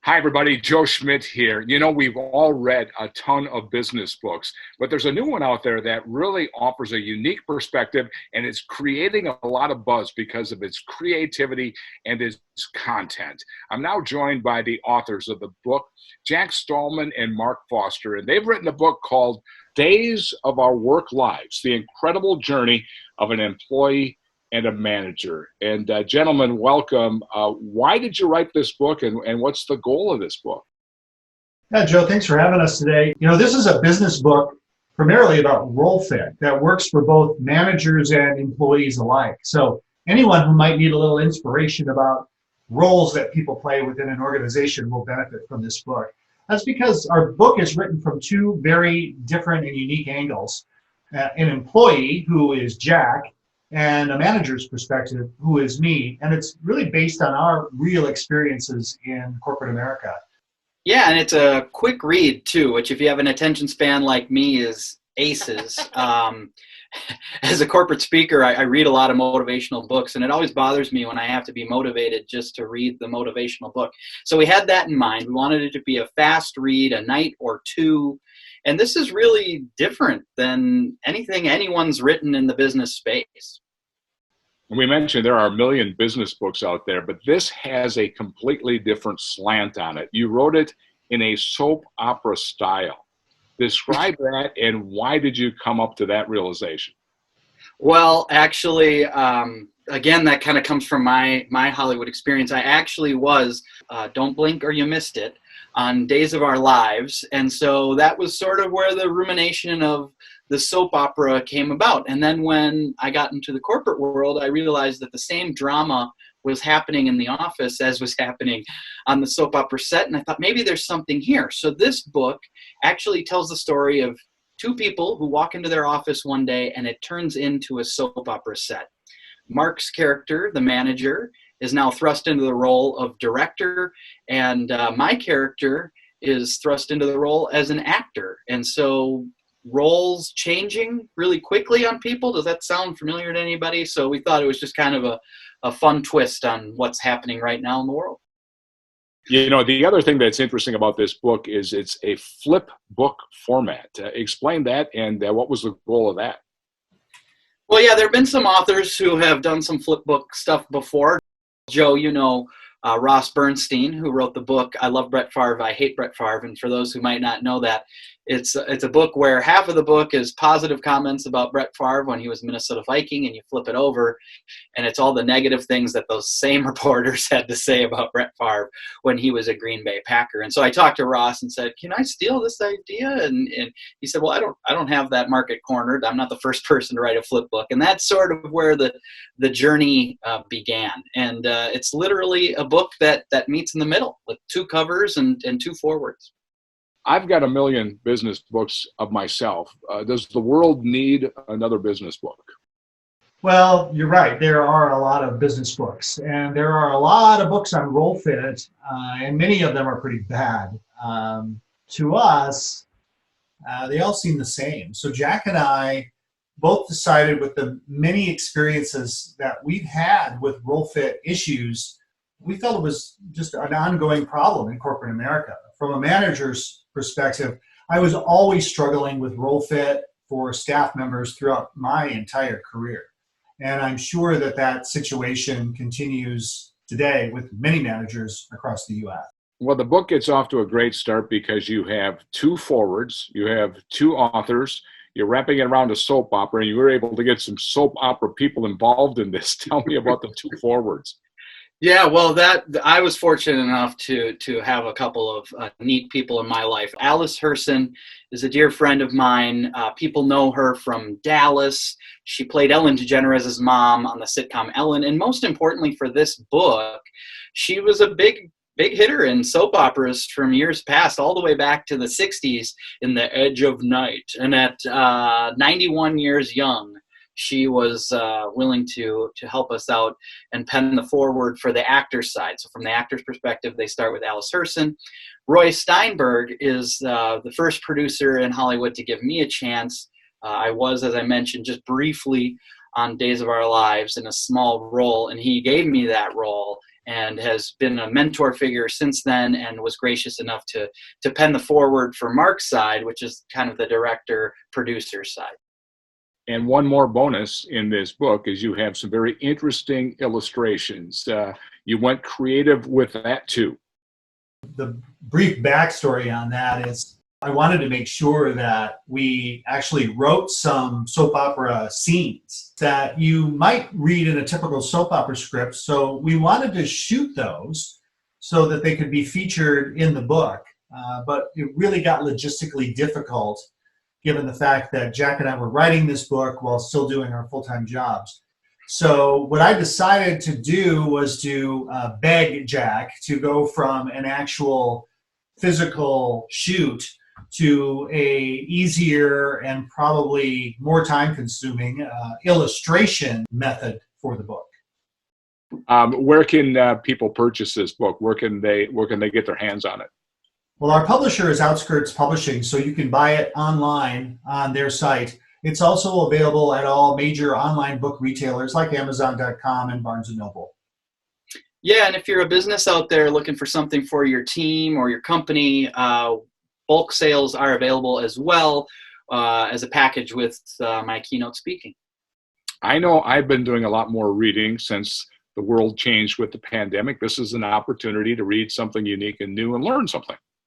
Hi, everybody. Joe Schmit here. You know, we've all read a ton of business books, but there's a new one out there that really offers a unique perspective, and it's creating a lot of buzz because of its creativity and its content. I'm now joined by the authors of the book, Jack Stahlmann and Mark Foster, and they've written a book called Days of Our Work Lives, The Incredible Journey of an Employee and a Manager. And gentlemen, welcome. Why did you write this book, and what's the goal of this book? Yeah, Joe, thanks for having us today. You know, this is a business book primarily about role fit that works for both managers and employees alike. So anyone who might need a little inspiration about roles that people play within an organization will benefit from this book. That's because our book is written from two very different and unique angles. An employee, who is Jack, and a manager's perspective, who is me. And it's really based on our real experiences in corporate America. Yeah, and it's a quick read too, which if you have an attention span like me is aces. As a corporate speaker, I read a lot of motivational books, and it always bothers me when I have to be motivated just to read the motivational book. So we had that in mind. We wanted it to be a fast read, a night or two. And this is really different than anything anyone's written in the business space. We mentioned there are a million business books out there, but this has a completely different slant on it. You wrote it in a soap opera style. Describe that, and why did you come up to that realization? Well, actually, again, that kind of comes from my Hollywood experience. I actually was, don't blink or you missed it, on Days of Our Lives. And so that was sort of where the rumination of the soap opera came about. And then when I got into the corporate world, I realized that the same drama was happening in the office as was happening on the soap opera set. And I thought maybe there's something here. So this book actually tells the story of two people who walk into their office one day and it turns into a soap opera set. Mark's character, the manager, is now thrust into the role of director, and my character is thrust into the role as an actor. And so roles changing really quickly on people. Does that sound familiar to anybody? So we thought it was just kind of a fun twist on what's happening right now in the world. You know, the other thing that's interesting about this book is it's a flip book format. Explain that, and what was the goal of that? Well, yeah, there have been some authors who have done some flip book stuff before. Joe, you know Ross Bernstein, who wrote the book I Love Brett Favre, I Hate Brett Favre. And for those who might not know that, it's a book where half of the book is positive comments about Brett Favre when he was a Minnesota Viking, and you flip it over, and it's all the negative things that those same reporters had to say about Brett Favre when he was a Green Bay Packer. And so I talked to Ross and said, "Can I steal this idea?" And he said, "Well, I don't have that market cornered. I'm not the first person to write a flip book." And that's sort of where the journey began. And it's literally a book that meets in the middle with two covers and two forewords. I've got a million business books of myself. Does the world need another business book? Well, you're right. There are a lot of business books, and there are a lot of books on role fit, and many of them are pretty bad. To us, they all seem the same. So Jack and I both decided, with the many experiences that we've had with role fit issues, we felt it was just an ongoing problem in corporate America. From a manager's perspective, I was always struggling with role fit for staff members throughout my entire career. And I'm sure that that situation continues today with many managers across the U.S. Well, the book gets off to a great start because you have two forwards, you have two authors, you're wrapping it around a soap opera, and you were able to get some soap opera people involved in this. Tell me about the two forwards. Yeah, well, I was fortunate enough to have a couple of neat people in my life. Alice Herson is a dear friend of mine. People know her from Dallas. She played Ellen DeGeneres' mom on the sitcom Ellen. And most importantly for this book, she was a big hitter in soap operas from years past, all the way back to the 60s in The Edge of Night. And at 91 years young, she was willing to help us out and pen the foreword for the actor's side. So from the actor's perspective, they start with Alice Herson. Roy Steinberg is the first producer in Hollywood to give me a chance. I was, as I mentioned, just briefly on Days of Our Lives in a small role, and he gave me that role. and has been a mentor figure since then, and was gracious enough to pen the foreword for Mark's side, which is kind of the director producer side. And one more bonus in this book is you have some very interesting illustrations. You went creative with that too. The brief backstory on that is I wanted to make sure that we actually wrote some soap opera scenes that you might read in a typical soap opera script. So we wanted to shoot those so that they could be featured in the book. But it really got logistically difficult given the fact that Jack and I were writing this book while still doing our full-time jobs. So what I decided to do was to beg Jack to go from an actual physical shoot to a easier and probably more time-consuming illustration method for the book. Where can people purchase this book? Where can they get their hands on it? Well, our publisher is Outskirts Publishing, so you can buy it online on their site. It's also available at all major online book retailers like Amazon.com and Barnes & Noble. Yeah, and if you're a business out there looking for something for your team or your company, bulk sales are available as well as a package with my keynote speaking. I know I've been doing a lot more reading since the world changed with the pandemic. This is an opportunity to read something unique and new and learn something.